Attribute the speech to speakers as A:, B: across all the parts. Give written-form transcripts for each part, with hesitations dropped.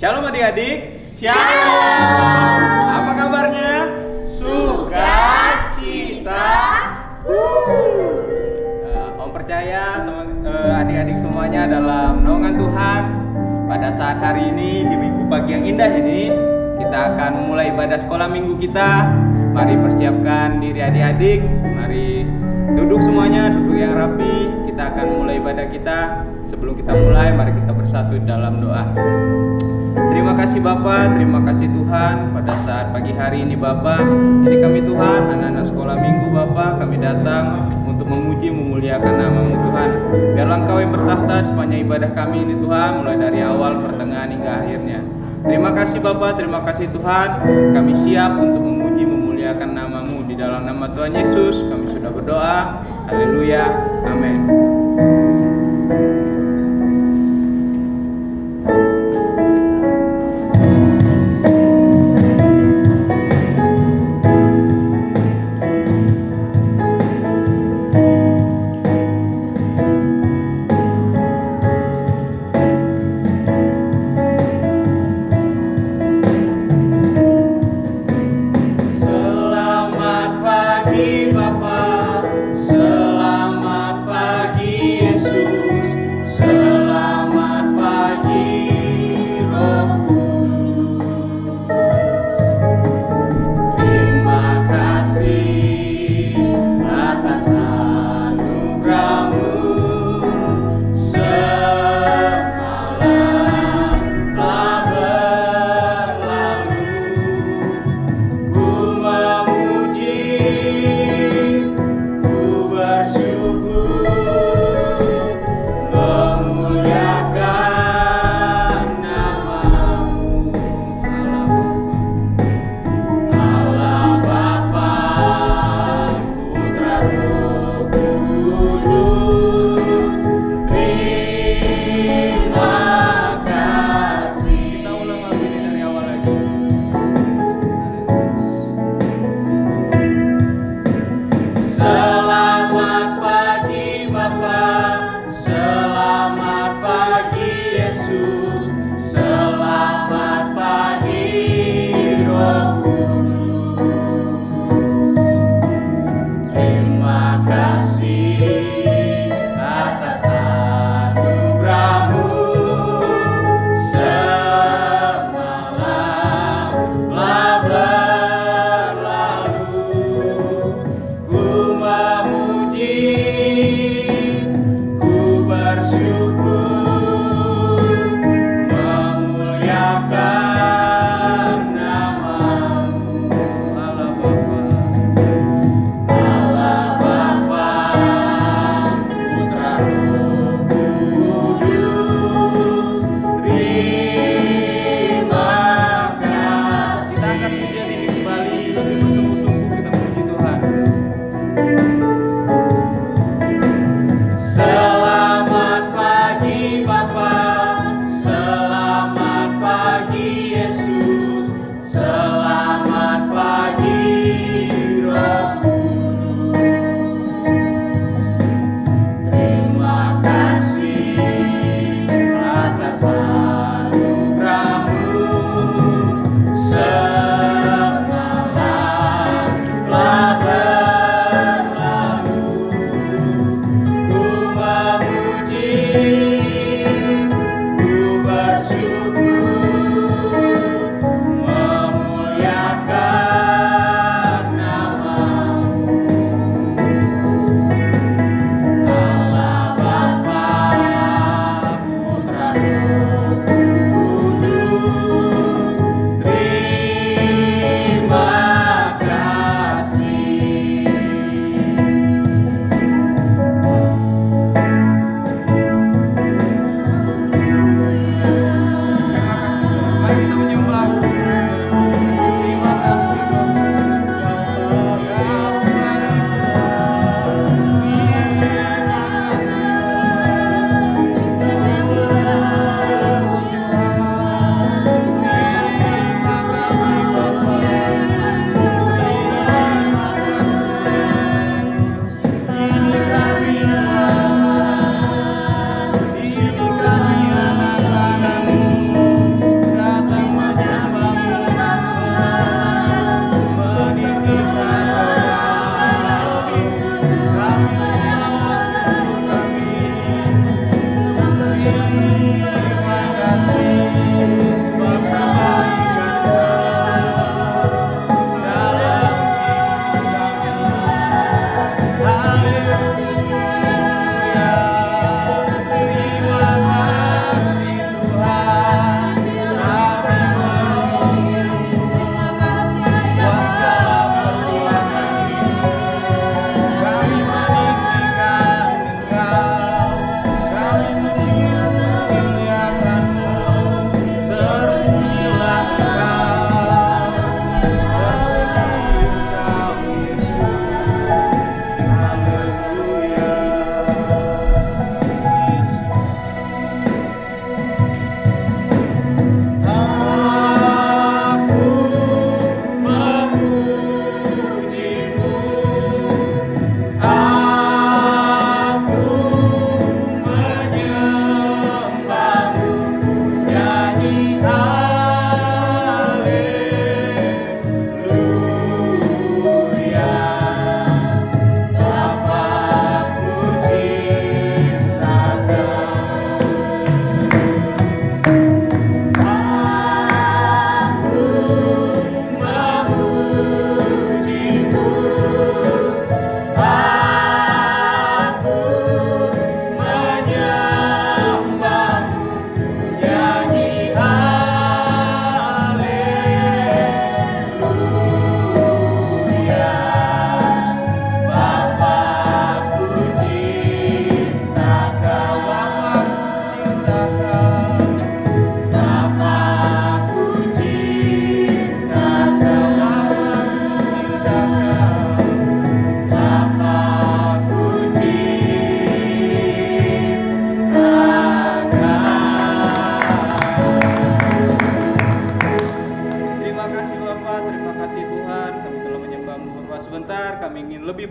A: Shalom adik-adik.
B: Shalom.
A: Apa kabarnya?
B: Sukacita.
A: Om percaya adik-adik semuanya dalam naungan Tuhan. Pada saat hari ini di minggu pagi yang indah ini, kita akan memulai ibadah sekolah minggu kita. Mari persiapkan diri adik-adik. Mari duduk semuanya, duduk yang rapi. Kita akan mulai ibadah kita. Sebelum kita mulai, mari kita bersatu dalam doa. Terima kasih Bapa, terima kasih Tuhan pada saat pagi hari ini Bapa. Ini kami Tuhan, anak-anak sekolah minggu Bapa, kami datang untuk memuji memuliakan nama-Mu Tuhan. Biarlah Engkau yang bertahta sepanjang ibadah kami ini Tuhan, mulai dari awal, pertengahan hingga akhirnya. Terima kasih Bapa, terima kasih Tuhan. Kami siap untuk memuji memuliakan nama-Mu. Di dalam nama Tuhan Yesus kami sudah berdoa. Haleluya, amin.
B: Selamat pagi Bapak, selamat pagi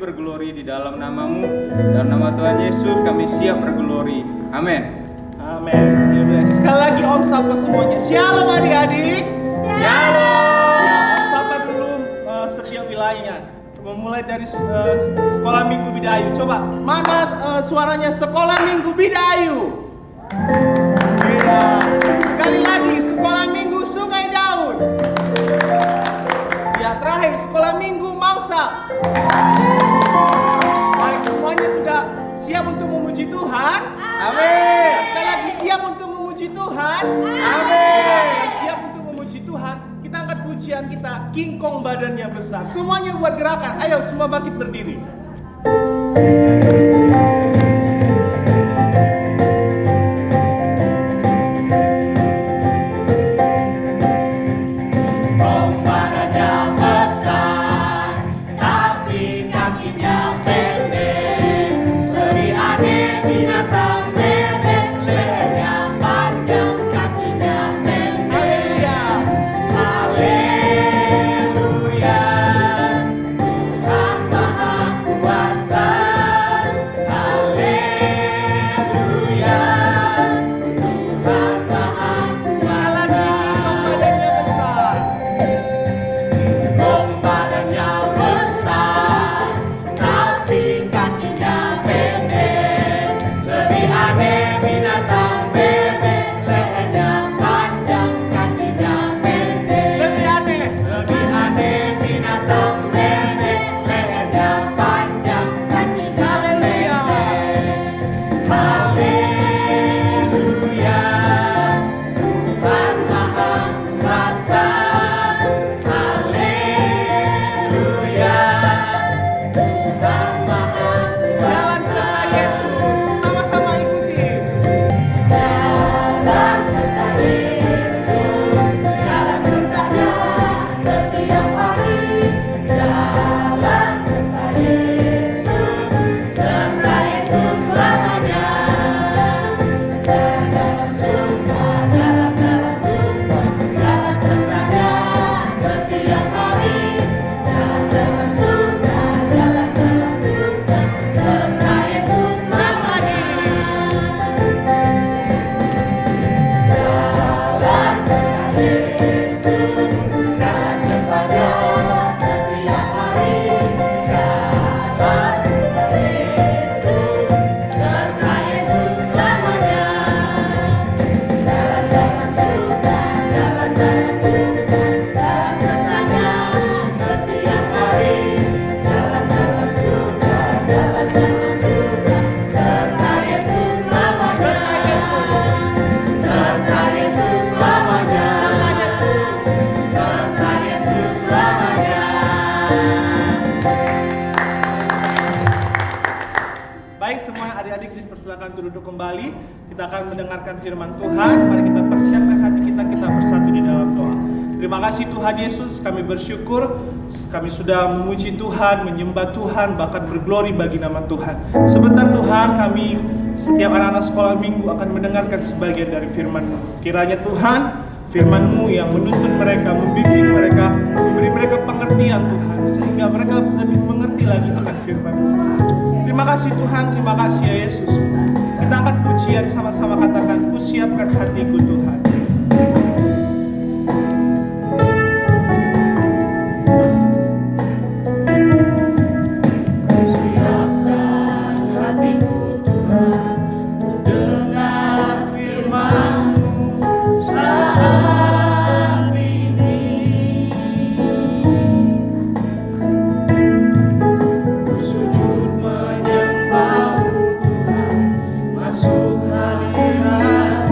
A: berglori di dalam namamu. Dalam nama Tuhan Yesus kami siap berglori. Amin.
C: Amin. Yaudah. Sekali lagi Om sapa semuanya. Shalom adik-adik.
A: Shalom.
C: Ya, Om sapa dulu setiap wilayahnya. Memulai dari sekolah Minggu Bidayu. Coba, mana suaranya sekolah Minggu Bidayu? Iya. Sekali lagi, sekolah Minggu Sungai Daun. Ya, terakhir sekolah Minggu Mangsa. Baik, semuanya sudah siap untuk memuji Tuhan?
A: Amin.
C: Sekali lagi, siap untuk memuji Tuhan?
A: Amin.
C: Ya, siap untuk memuji Tuhan. Kita angkat pujian kita, King Kong badannya besar. Semuanya buat gerakan. Ayo semua bangkit berdiri. Silakan duduk kembali. Kita akan mendengarkan firman Tuhan. Mari kita persiapkan hati kita, kita bersatu di dalam doa. Terima kasih Tuhan Yesus, kami bersyukur kami sudah memuji Tuhan, menyembah Tuhan, bahkan berglori bagi nama Tuhan. Sebentar Tuhan, kami setiap anak-anak sekolah minggu akan mendengarkan sebagian dari firman-Mu. Kiranya Tuhan, firman-Mu yang menuntun mereka, membimbing mereka, memberi mereka pengertian Tuhan, sehingga mereka lebih mengerti lagi akan firman-Mu. Terima kasih Tuhan, terima kasih ya Yesus. Kita angkat pujian sama-sama, katakan, ku siapkan hatiku Tuhan.
B: Masuk hadirat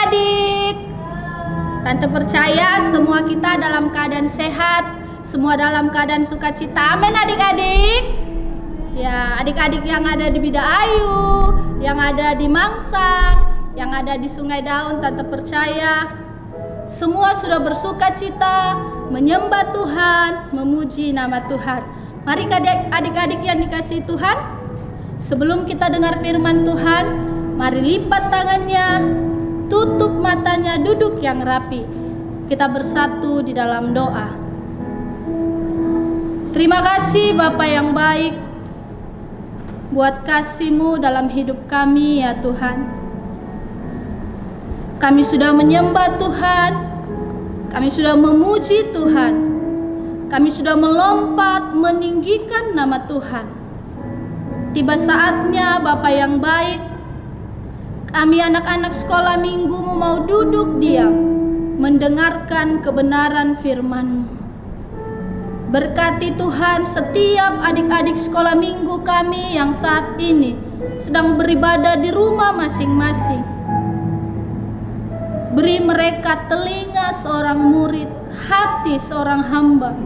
B: adik-adik. Tante percaya semua kita dalam keadaan sehat, semua dalam keadaan sukacita. Amin adik-adik. Ya, adik-adik yang ada di Bidaayu, yang ada di Mangsang, yang ada di Sungai Daun, Tante percaya semua sudah bersukacita, menyembah Tuhan, memuji nama Tuhan. Mari adik-adik yang dikasihi Tuhan, sebelum kita dengar firman Tuhan, mari lipat tangannya, tutup matanya, duduk yang rapi. Kita bersatu di dalam doa. Terima kasih Bapa yang baik, buat kasih-Mu dalam hidup kami ya Tuhan. Kami sudah menyembah Tuhan, kami sudah memuji Tuhan, kami sudah melompat meninggikan nama Tuhan. Tiba saatnya Bapa yang baik, kami anak-anak sekolah minggu-Mu mau duduk diam, mendengarkan kebenaran firman-Mu. Berkati Tuhan setiap adik-adik sekolah minggu kami yang saat ini sedang beribadah di rumah masing-masing. Beri mereka telinga seorang murid, hati seorang hamba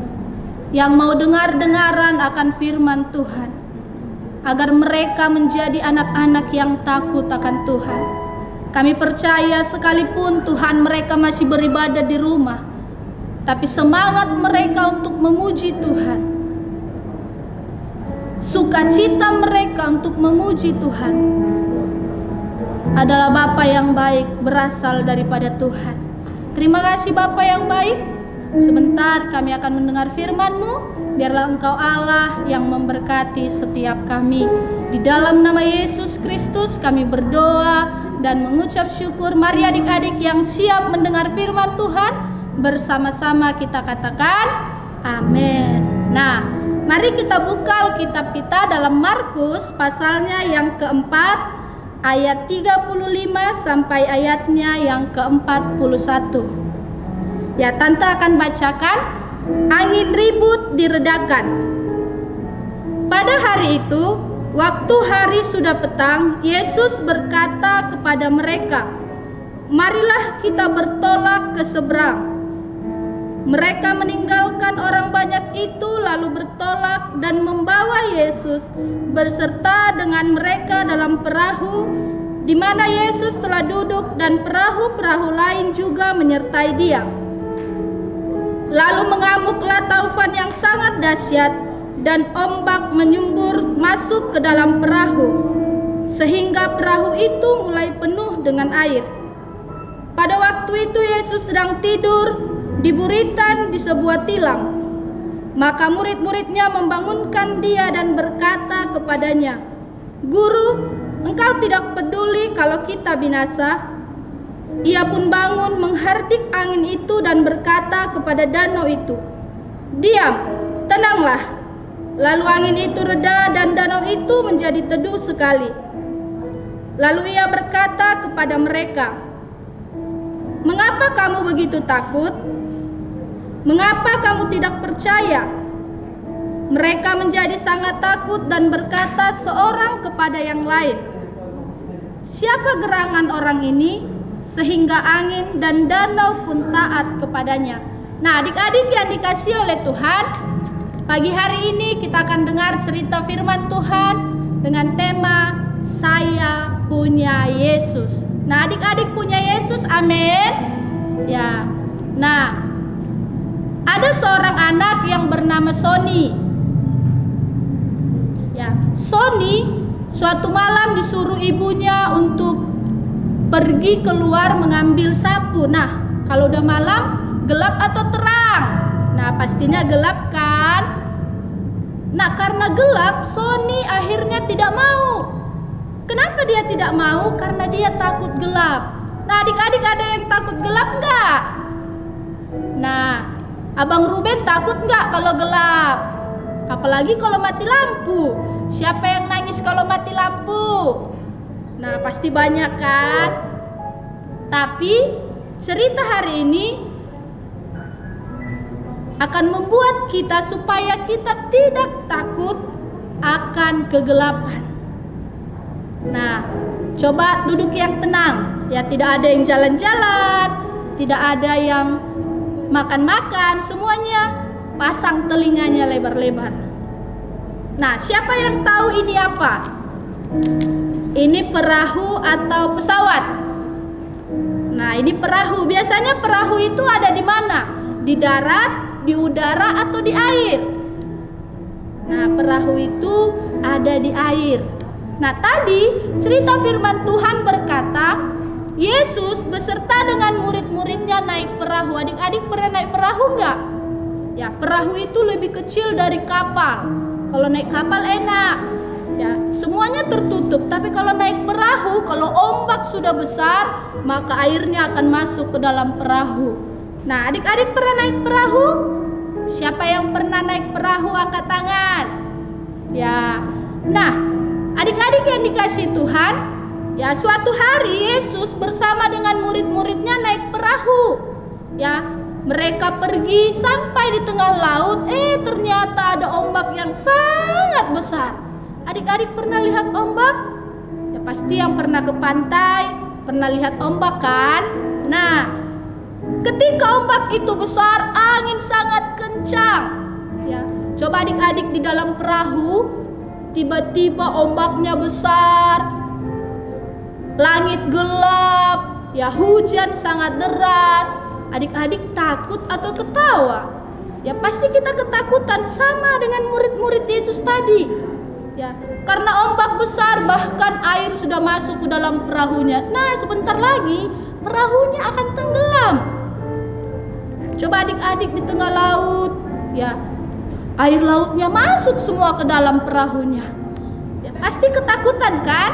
B: yang mau dengar-dengaran akan firman Tuhan, agar mereka menjadi anak-anak yang takut akan Tuhan. Kami percaya sekalipun Tuhan mereka masih beribadah di rumah, tapi semangat mereka untuk memuji Tuhan, sukacita mereka untuk memuji Tuhan adalah Bapa yang baik, berasal daripada Tuhan. Terima kasih Bapa yang baik. Sebentar kami akan mendengar firman-Mu. Biarlah Engkau Allah yang memberkati setiap kami. Di dalam nama Yesus Kristus kami berdoa dan mengucap syukur. Mari adik-adik yang siap mendengar firman Tuhan, bersama-sama kita katakan amin. Nah, mari kita buka Alkitab kita dalam Markus pasalnya yang keempat, ayat 35 sampai ayatnya yang ke-41. Ya, Tante akan bacakan. Angin ribut diredakan. Pada hari itu, waktu hari sudah petang, Yesus berkata kepada mereka, "Marilah kita bertolak ke seberang." Mereka meninggalkan orang banyak itu lalu bertolak dan membawa Yesus berserta dengan mereka dalam perahu di mana Yesus telah duduk, dan perahu-perahu lain juga menyertai Dia. Lalu mengamuklah taufan yang sangat dahsyat dan ombak menyembur masuk ke dalam perahu sehingga perahu itu mulai penuh dengan air. Pada waktu itu Yesus sedang tidur di buritan di sebuah tilam. Maka murid-muridnya membangunkan Dia dan berkata kepadanya, "Guru, Engkau tidak peduli kalau kita binasa?" Ia pun bangun, menghardik angin itu dan berkata kepada danau itu, "Diam, tenanglah." Lalu angin itu reda dan danau itu menjadi teduh sekali. Lalu Ia berkata kepada mereka, "Mengapa kamu begitu takut? Mengapa kamu tidak percaya?" Mereka menjadi sangat takut dan berkata seorang kepada yang lain, "Siapa gerangan orang ini sehingga angin dan danau pun taat kepadanya?" Nah, adik-adik yang dikasihi oleh Tuhan, pagi hari ini kita akan dengar cerita firman Tuhan dengan tema Saya Punya Yesus. Nah, adik-adik punya Yesus, amin. Ya. Nah, ada seorang anak yang bernama Sony. Ya, Sony suatu malam disuruh ibunya untuk pergi keluar mengambil sapu. Nah, kalau udah malam, gelap atau terang? Nah, pastinya gelap kan? Nah, karena gelap, Sony akhirnya tidak mau. Kenapa dia tidak mau? Karena dia takut gelap. Nah, adik-adik ada yang takut gelap enggak? Nah, Abang Ruben takut enggak kalau gelap? Apalagi kalau mati lampu. Siapa yang nangis kalau mati lampu? Nah, pasti banyak kan? Tapi cerita hari ini akan membuat kita supaya kita tidak takut akan kegelapan. Nah, coba duduk yang tenang Ya, tidak ada yang jalan-jalan, tidak ada yang makan-makan, semuanya pasang telinganya lebar-lebar. Nah, siapa yang tahu ini apa? Ini perahu atau pesawat? Nah, ini perahu. Biasanya perahu itu ada di mana? Di darat, di udara, atau di air? Nah, perahu itu ada di air. Nah, tadi cerita firman Tuhan berkata, Yesus beserta dengan murid-muridnya naik perahu. Adik-adik pernah naik perahu enggak? Ya, perahu itu lebih kecil dari kapal. Kalau naik kapal enak, ya, semuanya tertutup. Tapi kalau naik perahu, kalau ombak sudah besar, maka airnya akan masuk ke dalam perahu. Nah, adik-adik pernah naik perahu? Siapa yang pernah naik perahu angkat tangan? Ya. Nah, adik-adik yang dikasihi Tuhan, ya, suatu hari Yesus bersama dengan murid-muridnya naik perahu. Ya, mereka pergi sampai di tengah laut. Ternyata ada ombak yang sangat besar. Adik-adik pernah lihat ombak? Ya, pasti yang pernah ke pantai pernah lihat ombak kan? Nah, ketika ombak itu besar, angin sangat kencang. Ya, coba adik-adik di dalam perahu, tiba-tiba ombaknya besar, langit gelap, ya, hujan sangat deras. Adik-adik takut atau ketawa? Ya, pasti kita ketakutan, sama dengan murid-murid Yesus tadi. Ya, karena ombak besar, bahkan air sudah masuk ke dalam perahunya. Nah, sebentar lagi perahunya akan tenggelam. Coba adik-adik di tengah laut, ya, air lautnya masuk semua ke dalam perahunya. Ya, pasti ketakutan kan?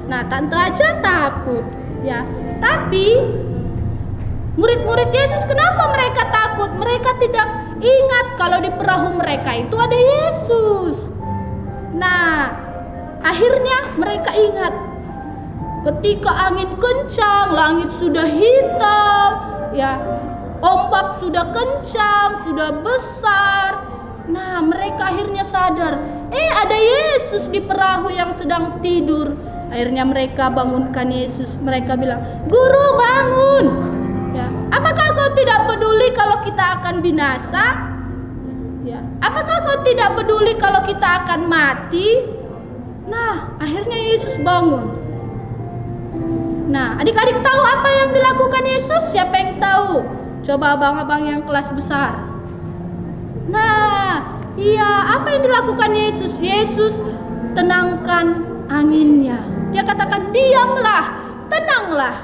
B: Nah, tante aja takut, ya. Tapi murid-murid Yesus, kenapa mereka takut? Mereka tidak ingat kalau di perahu mereka itu ada Yesus. Nah, akhirnya mereka ingat ketika angin kencang, langit sudah hitam, ya, ombak sudah kencang, sudah besar. Nah, mereka akhirnya sadar, ada Yesus di perahu yang sedang tidur. Akhirnya mereka bangunkan Yesus. Mereka bilang, "Guru, bangun. Ya, apakah kau tidak peduli kalau kita akan binasa? Ya, apakah kau tidak peduli kalau kita akan mati?" Nah, akhirnya Yesus bangun. Nah, adik-adik tahu apa yang dilakukan Yesus? Siapa yang tahu? Coba abang-abang yang kelas besar. Nah, iya, apa yang dilakukan Yesus? Yesus tenangkan anginnya. Dia katakan, "Diamlah, tenanglah."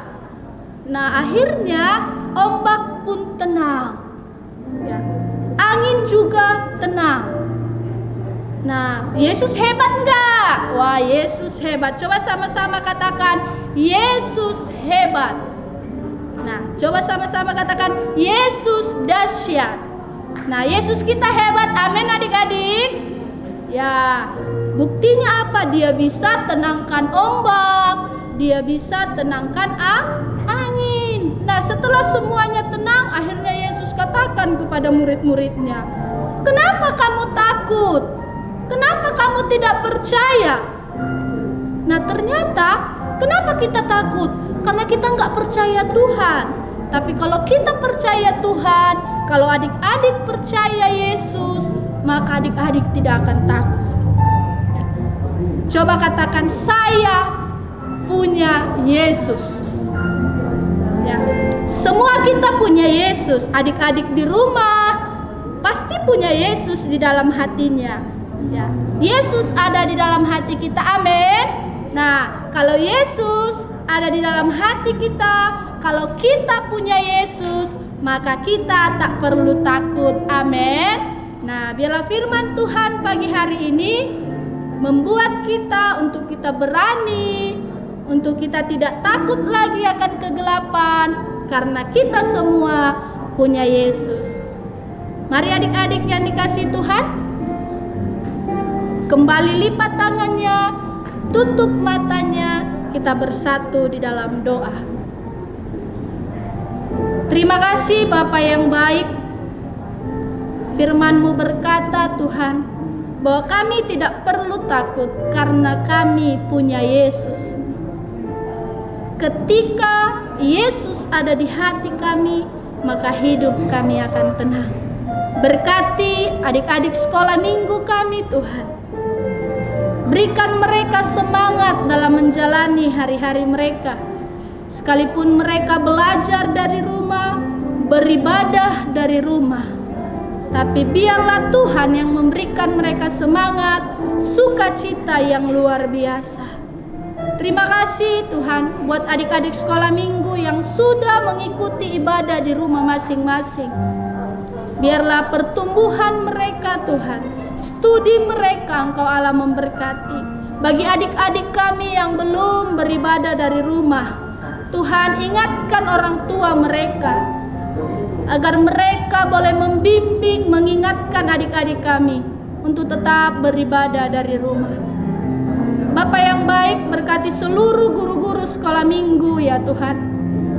B: Nah, akhirnya ombak pun tenang. Ya. Angin juga tenang. Nah, Yesus hebat enggak? Wah, Yesus hebat. Coba sama-sama katakan, Yesus hebat. Nah, coba sama-sama katakan, Yesus dahsyat. Nah, Yesus kita hebat. Amin adik-adik. Ya, buktinya apa? Dia bisa tenangkan ombak, dia bisa tenangkan angin. Nah, setelah semuanya tenang, akhirnya Yesus katakan kepada murid-muridnya, "Kenapa kamu takut? Kenapa kamu tidak percaya?" Nah, ternyata kenapa kita takut? Karena kita nggak percaya Tuhan. Tapi kalau kita percaya Tuhan, kalau adik-adik percaya Yesus, maka adik-adik tidak akan takut. Coba katakan, "Saya punya Yesus." Ya, semua kita punya Yesus. Adik-adik di rumah pasti punya Yesus di dalam hatinya. Ya, Yesus ada di dalam hati kita. Amin. Nah, kalau Yesus ada di dalam hati kita, kalau kita punya Yesus, maka kita tak perlu takut. Amin. Nah, biarlah firman Tuhan pagi hari ini membuat kita untuk kita berani, untuk kita tidak takut lagi akan kegelapan, karena kita semua punya Yesus. Mari adik-adik yang dikasihi Tuhan, kembali lipat tangannya, tutup matanya, kita bersatu di dalam doa. Terima kasih Bapa yang baik. Firman-Mu berkata, Tuhan, bahwa kami tidak perlu takut karena kami punya Yesus. Ketika Yesus ada di hati kami, maka hidup kami akan tenang. Berkati adik-adik sekolah minggu kami Tuhan. Berikan mereka semangat dalam menjalani hari-hari mereka. Sekalipun mereka belajar dari rumah, beribadah dari rumah, tapi biarlah Tuhan yang memberikan mereka semangat, sukacita yang luar biasa. Terima kasih Tuhan buat adik-adik sekolah minggu yang sudah mengikuti ibadah di rumah masing-masing. Biarlah pertumbuhan mereka Tuhan, studi mereka Engkau Allah memberkati. Bagi adik-adik kami yang belum beribadah dari rumah, Tuhan ingatkan orang tua mereka, agar mereka boleh membimbing, mengingatkan adik-adik kami untuk tetap beribadah dari rumah. Bapa yang baik, berkati seluruh guru-guru sekolah minggu ya Tuhan.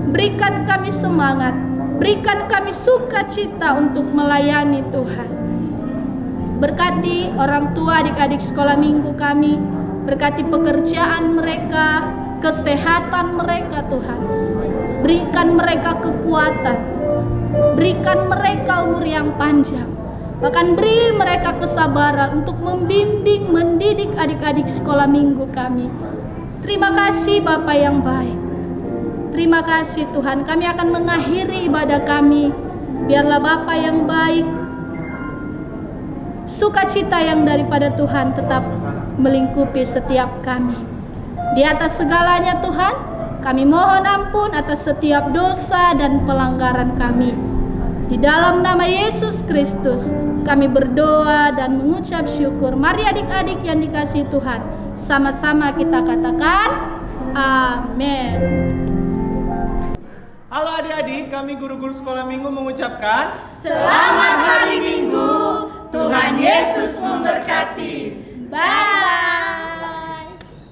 B: Berikan kami semangat, berikan kami sukacita untuk melayani Tuhan. Berkati orang tua adik-adik sekolah minggu kami, berkati pekerjaan mereka, kesehatan mereka Tuhan. Berikan mereka kekuatan, berikan mereka umur yang panjang. Bahkan beri mereka kesabaran untuk membimbing, mendidik adik-adik sekolah minggu kami. Terima kasih Bapa yang baik. Terima kasih Tuhan, kami akan mengakhiri ibadah kami. Biarlah Bapa yang baik, sukacita yang daripada Tuhan tetap melingkupi setiap kami. Di atas segalanya Tuhan, kami mohon ampun atas setiap dosa dan pelanggaran kami. Di dalam nama Yesus Kristus kami berdoa dan mengucap syukur. Mari adik-adik yang dikasihi Tuhan, sama-sama kita katakan amin.
C: Halo adik-adik, kami guru-guru sekolah minggu mengucapkan
B: Selamat hari Minggu, Tuhan Yesus memberkati. Bye.